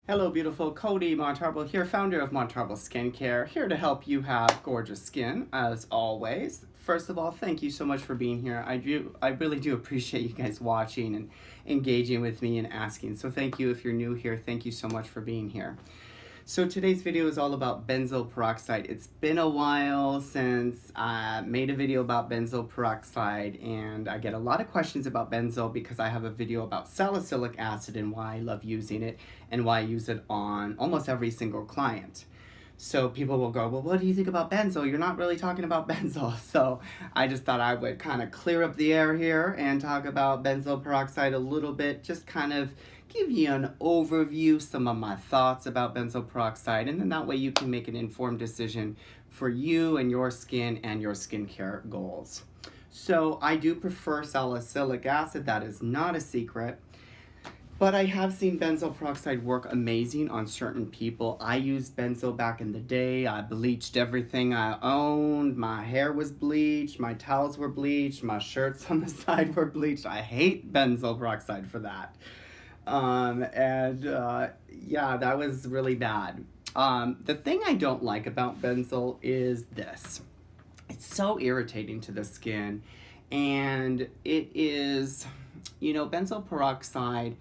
Hello beautiful, Cody Montarble here, founder of Montarble Skincare, here to help you have gorgeous skin as always. First of all, thank you so much for being here. I really do appreciate you guys watching and engaging with me and asking. So thank you if you're new here, thank you so much for being here. So today's video is all about benzoyl peroxide. It's been a while since I made a video about benzoyl peroxide, and I get a lot of questions about benzoyl because I have a video about salicylic acid and why I love using it and why I use it on almost every single client. So people will go, well, what do you think about benzoyl? You're not really talking about benzoyl. So I just thought I would kind of clear up the air here and talk about benzoyl peroxide a little bit, just kind of give you an overview, some of my thoughts about benzoyl peroxide, and then that way you can make an informed decision for you and your skin and your skincare goals. So I do prefer salicylic acid, that is not a secret. But I have seen benzoyl peroxide work amazing on certain people. I used benzoyl back in the day. I bleached everything I owned. My hair was bleached. My towels were bleached. My shirts on the side were bleached. I hate benzoyl peroxide for that. Yeah, that was really bad. The thing I don't like about benzoyl is this. It's so irritating to the skin, and it is, benzoyl peroxide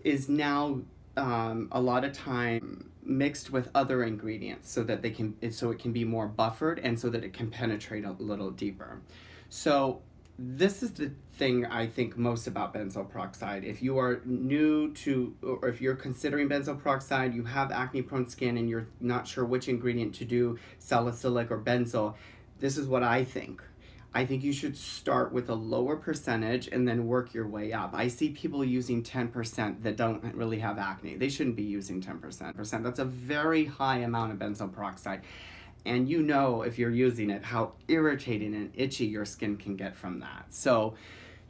is now a lot of time mixed with other ingredients so that it can be more buffered and so that it can penetrate a little deeper. So this is the thing I think most about benzoyl peroxide. If you are new to, or if you're considering benzoyl peroxide, you have acne prone skin and you're not sure which ingredient to do, salicylic or benzoyl, this is what I think. I think you should start with a lower percentage and then work your way up. I see people using 10% that don't really have acne. They shouldn't be using 10%. That's a very high amount of benzoyl peroxide. And you know, if you're using it, how irritating and itchy your skin can get from that. So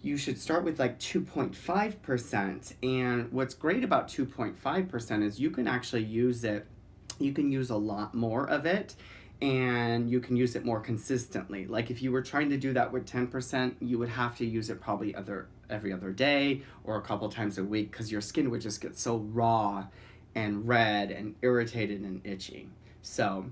you should start with like 2.5%. And what's great about 2.5% is you can actually use it, you can use a lot more of it, and you can use it more consistently. Like if you were trying to do that with 10%, you would have to use it probably every other day or a couple times a week because your skin would just get so raw and red and irritated and itchy. So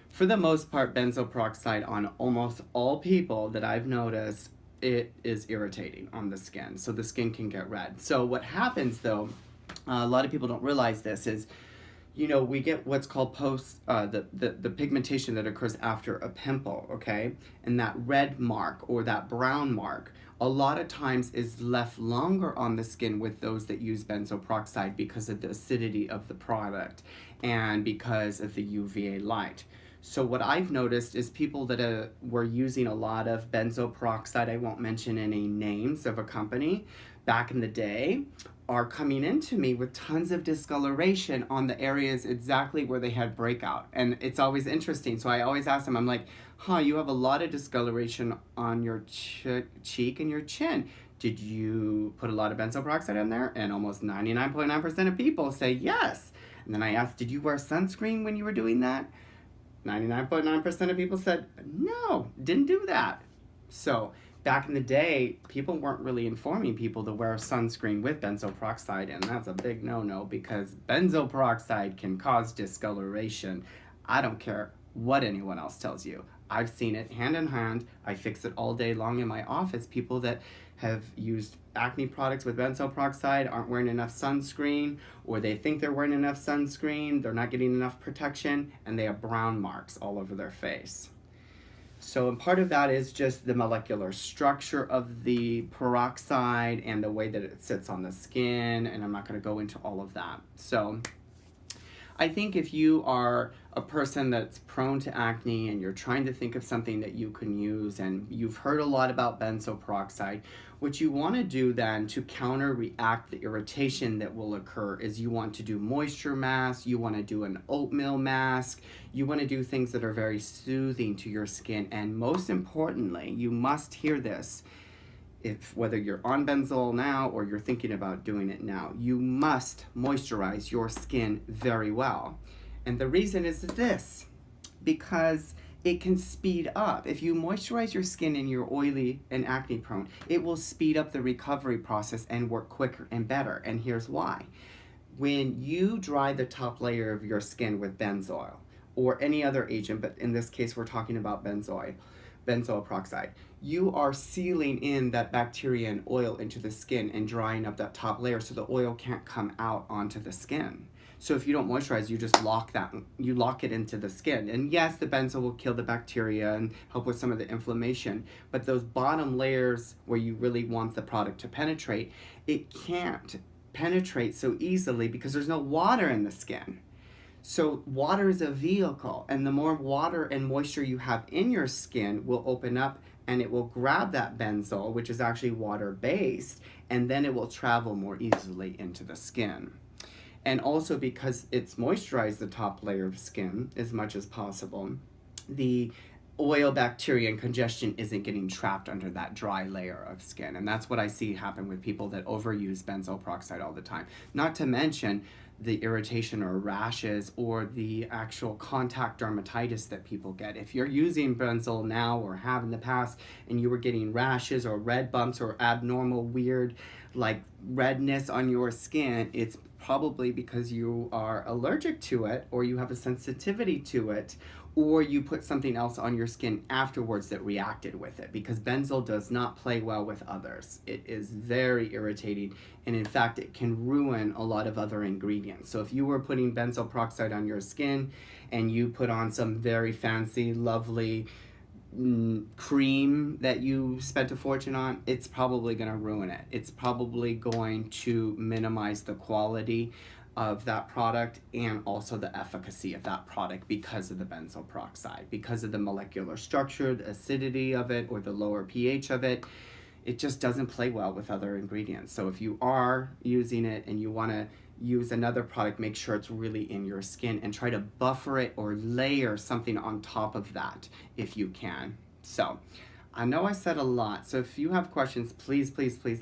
for the most part, benzoyl peroxide on almost all people that I've noticed, it is irritating on the skin. So the skin can get red. So what happens though, a lot of people don't realize this, is we get what's called the pigmentation that occurs after a pimple, okay? And that red mark or that brown mark a lot of times is left longer on the skin with those that use benzoyl peroxide because of the acidity of the product and because of the UVA light. So what I've noticed is people that were using a lot of benzoyl peroxide, I won't mention any names of a company, back in the day, are coming into me with tons of discoloration on the areas exactly where they had breakout. And it's always interesting. So I always ask them, I'm like, you have a lot of discoloration on your cheek and your chin. Did you put a lot of benzoyl peroxide in there? And almost 99.9% of people say yes. And then I asked, did you wear sunscreen when you were doing that? 99.9% of people said, no, didn't do that. So back in the day, people weren't really informing people to wear sunscreen with benzoyl peroxide, and that's a big no-no because benzoyl peroxide can cause discoloration. I don't care what anyone else tells you. I've seen it hand in hand. I fix it all day long in my office. People that have used acne products with benzoyl peroxide aren't wearing enough sunscreen, or they think they're wearing enough sunscreen, they're not getting enough protection, and they have brown marks all over their face. So, and part of that is just the molecular structure of the peroxide and the way that it sits on the skin, and I'm not going to go into all of that. So I think if you are a person that's prone to acne and you're trying to think of something that you can use and you've heard a lot about benzoyl peroxide, what you want to do then to counteract the irritation that will occur is you want to do moisture masks, you want to do an oatmeal mask, you want to do things that are very soothing to your skin, and most importantly, you must hear this, whether you're on benzoyl now or you're thinking about doing it now, you must moisturize your skin very well. And the reason is this, because it can speed up. If you moisturize your skin and you're oily and acne prone, it will speed up the recovery process and work quicker and better. And here's why. when you dry the top layer of your skin with benzoyl or any other agent, but in this case we're talking about benzoyl peroxide, you are sealing in that bacteria and oil into the skin and drying up that top layer so the oil can't come out onto the skin. So if you don't moisturize, you just lock it into the skin. And yes, the benzoyl will kill the bacteria and help with some of the inflammation, but those bottom layers where you really want the product to penetrate, it can't penetrate so easily because there's no water in the skin. So water is a vehicle, and the more water and moisture you have in your skin will open up and it will grab that benzoyl, which is actually water-based, and then it will travel more easily into the skin. And also because it's moisturized the top layer of skin as much as possible, the oil, bacteria, and congestion isn't getting trapped under that dry layer of skin. And that's what I see happen with people that overuse benzoyl peroxide all the time. Not to mention the irritation or rashes or the actual contact dermatitis that people get. If you're using benzoyl now or have in the past and you were getting rashes or red bumps or abnormal weird like redness on your skin, it's probably because you are allergic to it or you have a sensitivity to it, or you put something else on your skin afterwards that reacted with it, because benzoyl does not play well with others. It is very irritating, and in fact it can ruin a lot of other ingredients. So if you were putting benzoyl peroxide on your skin and you put on some very fancy lovely cream that you spent a fortune on, it's probably going to ruin it. It's probably going to minimize the quality of that product and also the efficacy of that product because of the benzoyl peroxide, because of the molecular structure, the acidity of it, or the lower pH of it. It just doesn't play well with other ingredients. So if you are using it and you want to use another product, make sure it's really in your skin and try to buffer it or layer something on top of that if you can. So I know I said a lot, so if you have questions, please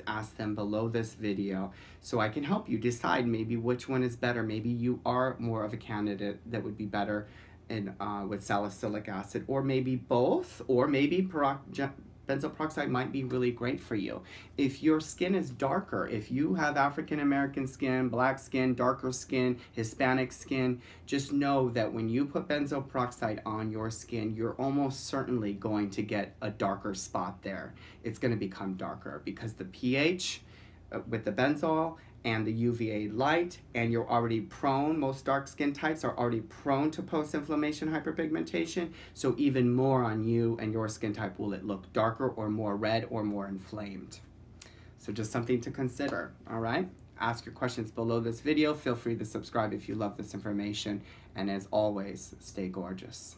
ask them below this video so I can help you decide maybe which one is better. Maybe you are more of a candidate that would be better with salicylic acid, or maybe both, or maybe benzoyl peroxide might be really great for you. If your skin is darker, if you have African American skin, black skin, darker skin, Hispanic skin, just know that when you put benzoyl peroxide on your skin, you're almost certainly going to get a darker spot there. It's going to become darker because the pH with the benzoyl and the UVA light, and you're already prone, most dark skin types are already prone to post-inflammation hyperpigmentation, so even more on you and your skin type will it look darker or more red or more inflamed. So just something to consider, all right? Ask your questions below this video. Feel free to subscribe if you love this information, and as always, stay gorgeous.